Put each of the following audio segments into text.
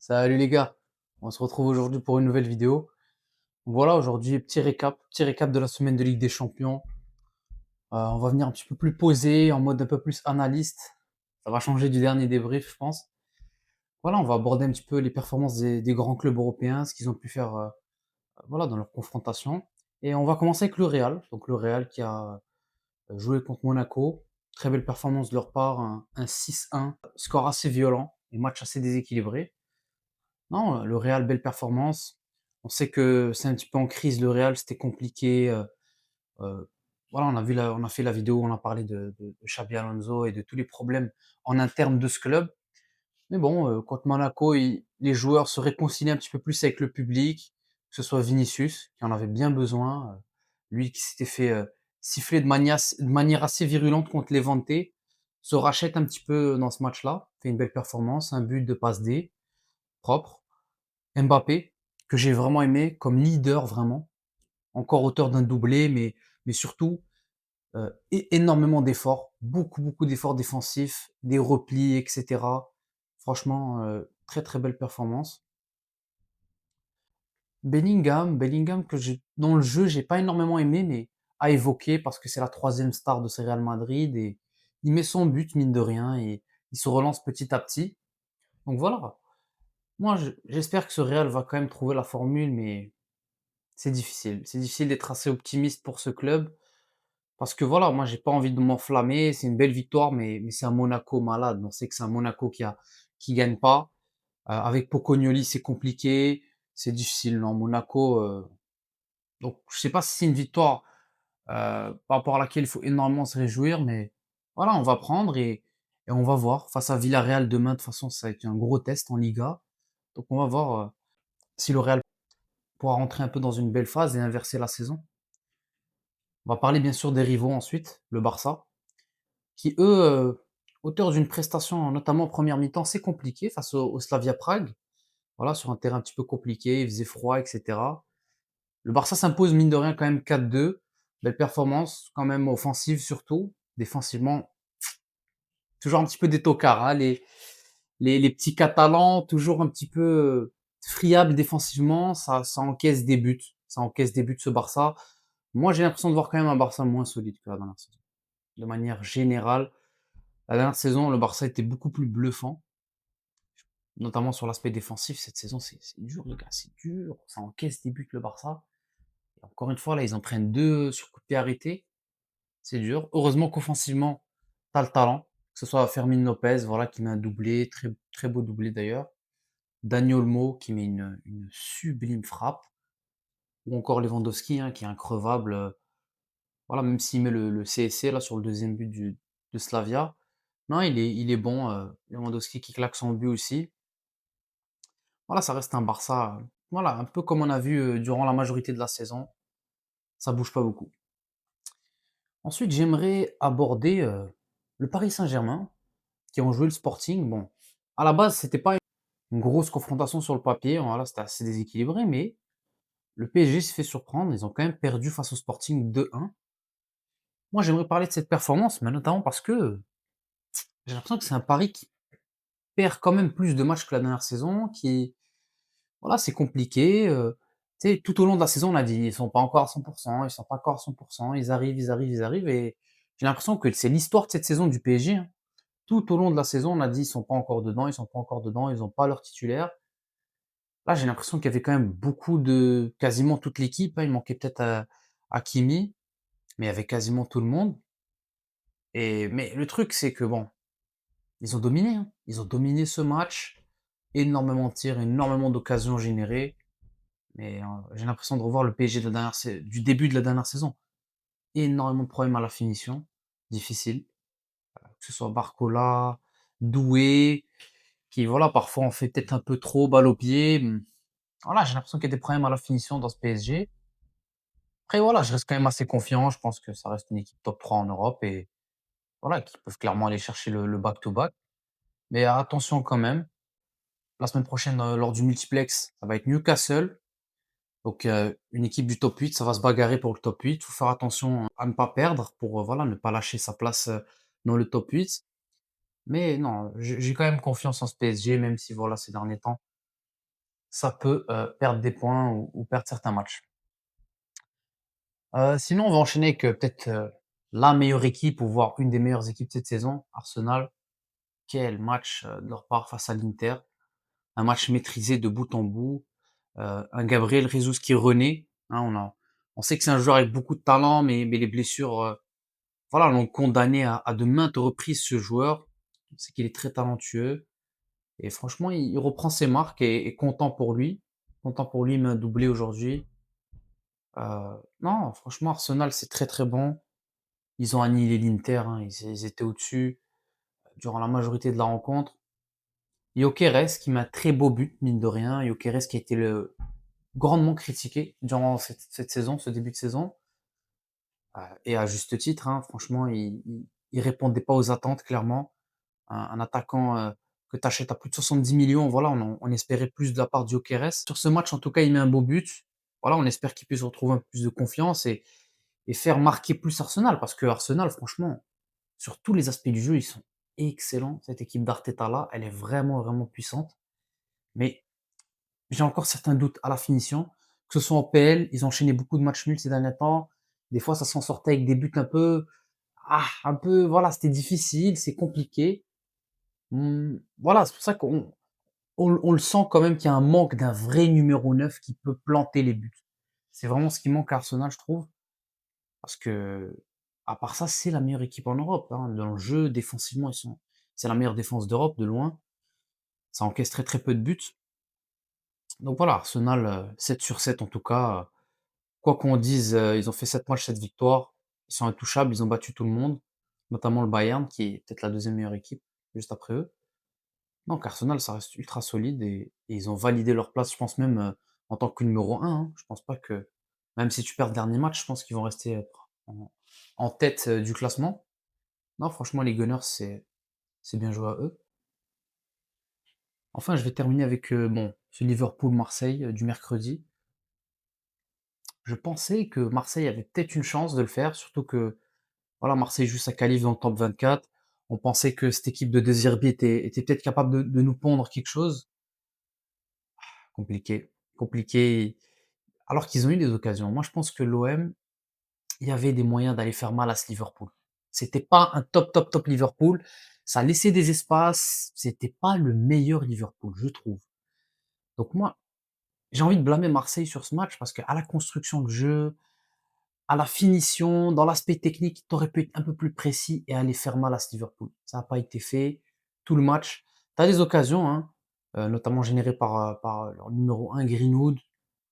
Salut les gars, on se retrouve aujourd'hui pour une nouvelle vidéo. Voilà, aujourd'hui, petit récap de la semaine de Ligue des Champions. On va venir un petit peu plus posé, en mode un peu plus analyste. Ça va changer du dernier débrief, je pense. Voilà, on va aborder un petit peu les performances des grands clubs européens, ce qu'ils ont pu faire voilà, dans leur confrontation. Et on va commencer avec le Real. Donc le Real qui a joué contre Monaco. Très belle performance de leur part, un 6-1, score assez violent et match assez déséquilibré. Non, le Real, belle performance. On sait que c'est un petit peu en crise le Real, c'était compliqué, heu, voilà, on a fait la vidéo, on a parlé de Xabi Alonso et de tous les problèmes en interne de ce club. Mais bon, contre Monaco, les joueurs se réconcilient un petit peu plus avec le public, que ce soit Vinicius, qui en avait bien besoin, lui qui s'était fait, siffler de manière assez virulente contre Levante, se rachète un petit peu dans ce match-là, fait une belle performance, un but, de passe D, propre. Mbappé, que j'ai vraiment aimé comme leader vraiment, encore auteur d'un doublé, mais surtout, énormément d'efforts, beaucoup, beaucoup d'efforts défensifs, des replis et cetera. Franchement, très, très belle performance. Bellingham que j'ai dans le jeu, j'ai pas énormément aimé, mais à évoquer parce que c'est la troisième star de ce Real Madrid et il met son but mine de rien et il se relance petit à petit. Donc voilà, moi j'espère que ce Real va quand même trouver la formule, mais c'est difficile. C'est difficile d'être assez optimiste pour ce club parce que voilà, moi j'ai pas envie de m'enflammer. C'est une belle victoire, mais c'est un Monaco malade. On sait que c'est un Monaco qui gagne pas. Avec Pocognoli, c'est compliqué, c'est difficile. Non, Monaco. Donc je sais pas si c'est une victoire par rapport à laquelle il faut énormément se réjouir, mais voilà, on va prendre et on va voir face à Villarreal demain. De toute façon, ça va être un gros test en Liga. Donc on va voir si le Real pourra rentrer un peu dans une belle phase et inverser la saison. On va parler bien sûr des rivaux ensuite, le Barça, qui eux, auteurs d'une prestation, notamment en première mi-temps, assez compliquée face au Slavia Prague. Voilà, sur un terrain un petit peu compliqué, il faisait froid, et cetera. Le Barça s'impose mine de rien quand même 4-2. Belle performance, quand même offensive surtout. Défensivement, toujours un petit peu des tocards, hein, les petits Catalans, toujours un petit peu friables défensivement, ça encaisse des buts. Ça encaisse des buts ce Barça. Moi, j'ai l'impression de voir quand même un Barça moins solide que la dernière saison. De manière générale, la dernière saison, le Barça était beaucoup plus bluffant, notamment sur l'aspect défensif. Cette saison, c'est dur, les gars, c'est dur. Ça encaisse des buts, le Barça. Et encore une fois, là, ils en prennent deux sur coup de pied arrêté. C'est dur. Heureusement qu'offensivement, t'as le talent. Que ce soit Fermin Lopez, voilà, qui met un doublé, très, très beau doublé d'ailleurs. Dani Olmo, qui met une sublime frappe. Ou encore Lewandowski, hein, qui est increvable. Voilà, même s'il met le CSC là sur le deuxième but de Slavia. Non, il est bon. Lewandowski qui claque son but aussi. Voilà, ça reste un Barça, voilà, un peu comme on a vu durant la majorité de la saison. Ça bouge pas beaucoup. Ensuite, j'aimerais aborder le Paris Saint-Germain, qui ont joué le Sporting. Bon, à la base, c'était pas une grosse confrontation sur le papier. Voilà, c'était assez déséquilibré, mais le PSG s'est fait surprendre. Ils ont quand même perdu face au Sporting 2-1. Moi, j'aimerais parler de cette performance, mais notamment parce que j'ai l'impression que c'est un Paris qui perd quand même plus de matchs que la dernière saison, qui voilà, c'est compliqué, tu sais, tout au long de la saison, on a dit: «Ils sont pas encore à 100, ils sont pas encore à 100, ils arrivent, ils arrivent, ils arrivent» et j'ai l'impression que c'est l'histoire de cette saison du PSG, hein. Tout au long de la saison, on a dit: «Ils sont pas encore dedans, ils sont pas encore dedans, ils ont pas leur titulaire». Là, j'ai l'impression qu'il y avait quand même beaucoup de quasiment toute l'équipe, hein, il manquait peut-être, Hakimi, mais il y avait quasiment tout le monde mais le truc, c'est que bon, ils ont dominé, hein. Ils ont dominé ce match, énormément de tirs, énormément d'occasions générées. Mais j'ai l'impression de revoir le PSG de la dernière sai du début de la dernière saison. Énormément de problèmes à la finition, difficile, que ce soit Barcola, Doué, qui voilà, parfois on fait peut-être un peu trop balle au pied, voilà, j'ai l'impression qu'il y a des problèmes à la finition dans ce PSG. Après voilà, je reste quand même assez confiant, je pense que ça reste une équipe top 3 en Europe et voilà, qui peuvent clairement aller chercher le back to back. Mais attention quand même, la semaine prochaine, lors du multiplex, ça va être Newcastle. Donc, une équipe du top 8, ça va se bagarrer pour le top 8. Faut faire attention à ne pas perdre pour, voilà, ne pas lâcher sa place, dans le top 8. Mais non, j'ai quand même confiance en ce PSG, même si voilà, ces derniers temps, ça peut, perdre des points ou perdre certains matchs. Sinon, on va enchaîner avec, peut-être, la meilleure équipe ou voire une des meilleures équipes de cette saison, Arsenal. Quel match, de leur part face à l'Inter. Un match maîtrisé de bout en bout, un Gabriel Jesus qui renaît, hein. On sait que c'est un joueur avec beaucoup de talent, mais les blessures, voilà, l'ont condamné à de maintes reprises ce joueur. On sait qu'il est très talentueux et franchement, il reprend ses marques et content pour lui, il met un doublé aujourd'hui. Non, franchement, Arsenal, c'est très, très bon. Ils ont annihilé l'Inter, hein, ils étaient au-dessus durant la majorité de la rencontre. Gyökeres qui met un très beau but, mine de rien. Gyökeres qui a été grandement critiqué durant cette saison, ce début de saison, et à juste titre, hein. Franchement, il répondait pas aux attentes, clairement. Un attaquant, que tu achètes à plus de 70 millions, voilà, on espérait plus de la part de Gyökeres. Sur ce match, en tout cas, il met un beau but. Voilà, on espère qu'il puisse retrouver un peu plus de confiance et faire marquer plus Arsenal parce que Arsenal, franchement, sur tous les aspects du jeu, ils sont excellents. Cette équipe d'Arteta là, elle est vraiment, vraiment puissante. Mais j'ai encore certains doutes à la finition, que ce soit en PL, ils ont enchaîné beaucoup de matchs nuls ces derniers temps. Des fois, ça s'en sortait avec des buts un peu, voilà, c'était difficile, c'est compliqué. Voilà, c'est pour ça qu'on le sent quand même qu'il y a un manque d'un vrai numéro 9 qui peut planter les buts. C'est vraiment ce qui manque à Arsenal, je trouve, parce que, à part ça, c'est la meilleure équipe en Europe, hein. Dans le jeu, défensivement, c'est la meilleure défense d'Europe, de loin. Ça encaisse très, très peu de buts. Donc voilà, Arsenal, 7 sur 7 en tout cas. Quoi qu'on dise, ils ont fait 7 matchs, 7 victoires. Ils sont intouchables, ils ont battu tout le monde, notamment le Bayern qui est peut-être la deuxième meilleure équipe, juste après eux. Donc Arsenal, ça reste ultra solide et ils ont validé leur place, je pense même, en tant que numéro 1, hein. Je pense pas que même si tu perds le dernier match, je pense qu'ils vont rester, en tête, du classement. Non, franchement, les Gunners, c'est bien joué à eux. Enfin, je vais terminer avec, bon, ce Liverpool-Marseille, du mercredi. Je pensais que Marseille avait peut-être une chance de le faire, surtout que, voilà, Marseille joue sa qualif dans le top 24. On pensait que cette équipe de De Zerbi était peut-être capable de nous pondre quelque chose. Compliqué, compliqué. Alors qu'ils ont eu des occasions. Moi, je pense que l'OM, il y avait des moyens d'aller faire mal à ce Liverpool. C'était pas un top, top, top Liverpool. Ça laissait des espaces. C'était pas le meilleur Liverpool, je trouve. Donc moi, j'ai envie de blâmer Marseille sur ce match parce qu'à la construction de jeu, à la finition, dans l'aspect technique, tu aurais pu être un peu plus précis et aller faire mal à ce Liverpool. Ça n'a pas été fait tout le match. Tu as des occasions, hein, notamment générées par leur numéro 1 Greenwood,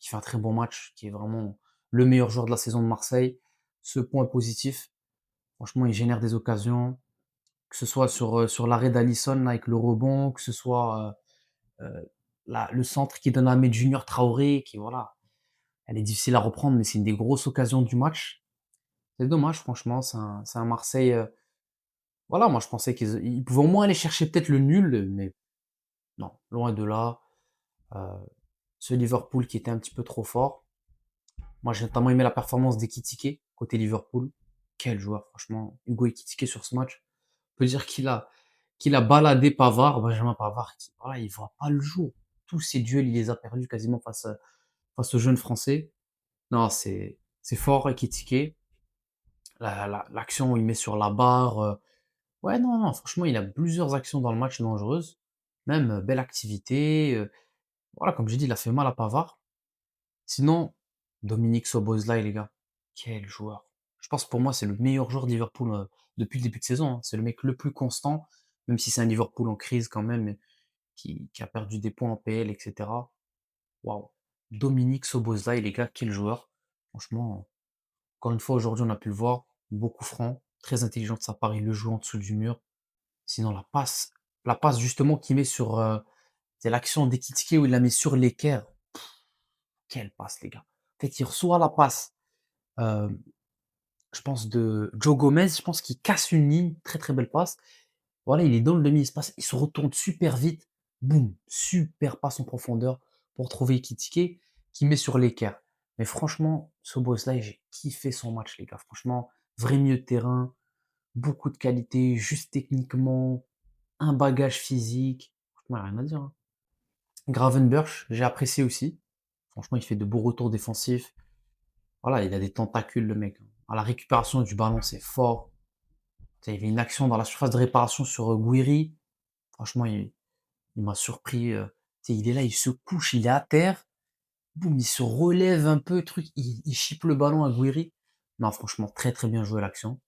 qui fait un très bon match, qui est vraiment le meilleur joueur de la saison de Marseille. Ce point positif, franchement, il génère des occasions, que ce soit sur l'arrêt d'Alisson avec le rebond, que ce soit le centre qui donne à Ahmed Junior Traoré, qui voilà, elle est difficile à reprendre, mais c'est une des grosses occasions du match. C'est dommage, franchement, c'est un Marseille, voilà, moi je pensais qu'ils pouvaient au moins aller chercher peut-être le nul, mais non, loin de là. Heu, Ce Liverpool qui était un petit peu trop fort. Moi, j'ai notamment aimé la performance d'Ekitike, côté Liverpool. Quel joueur, franchement, Hugo Ekitike sur ce match. On peut dire qu'il a baladé Pavard, Benjamin Pavard, qui voilà, il voit pas le jour. Tous ses duels, il les a perdus quasiment face aux jeunes Français. Non, c'est fort Ekitike. L'action où il met sur la barre, ouais, non, non, franchement, il a plusieurs actions dans le match dangereuses. Même, belle activité, voilà, comme j'ai dit, il a fait mal à Pavard. Sinon, Dominique Szoboszlai, les gars, quel joueur! Je pense pour moi, c'est le meilleur joueur de Liverpool, depuis le début de saison, hein. C'est le mec le plus constant, même si c'est un Liverpool en crise quand même, et qui a perdu des points en PL et cetera. Waouh! Dominique Szoboszlai, les gars, quel joueur! Franchement, encore une fois, aujourd'hui, on a pu le voir, beaucoup franc, très intelligent de sa part, il le joue en dessous du mur. Sinon la passe justement qu'il met sur, c'est l'action d'Ekitike où il la met sur l'équerre. Quelle passe les gars! En fait, il reçoit la passe, hem, je pense de Joe Gomez, je pense qu'il casse une ligne, très, très belle passe. Voilà, il est dans le demi-espace, il se retourne super vite, boum, super passe en profondeur pour trouver Ekitike qui met sur l'équerre. Mais franchement, Szoboszlai, j'ai kiffé son match les gars, franchement, vrai milieu de terrain, beaucoup de qualité, juste techniquement, un bagage physique, franchement, rien à dire, hein. Gravenberch, j'ai apprécié aussi. Franchement, il fait de beaux retours défensifs. Voilà, il a des tentacules, le mec. À la récupération du ballon, c'est fort. Tu sais, il y avait une action dans la surface de réparation sur Gouiri. Franchement, il m'a surpris. Tu sais, il est là, il se couche, il est à terre. Boum, il se relève un peu, truc. Il chipe le ballon à Gouiri. Non, franchement, très très bien joué l'action.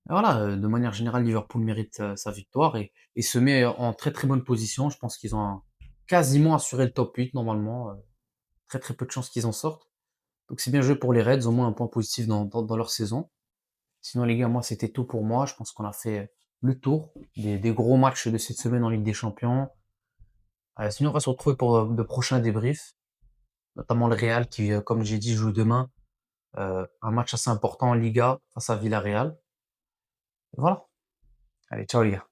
Et voilà, de manière générale, Liverpool mérite sa victoire et se met en très très bonne position. Je pense qu'ils ont quasiment assuré le top 8 normalement. Très très peu de chances qu'ils en sortent. Donc c'est bien joué pour les Reds, au moins un point positif dans leur saison. Sinon les gars, moi c'était tout pour moi. Je pense qu'on a fait le tour des gros matchs de cette semaine en Ligue des Champions. Sinon on va se retrouver pour de prochains débriefs, notamment le Real qui, comme j'ai dit, joue demain un match assez important en Liga face à Villarreal. Et voilà. Allez, ciao les gars.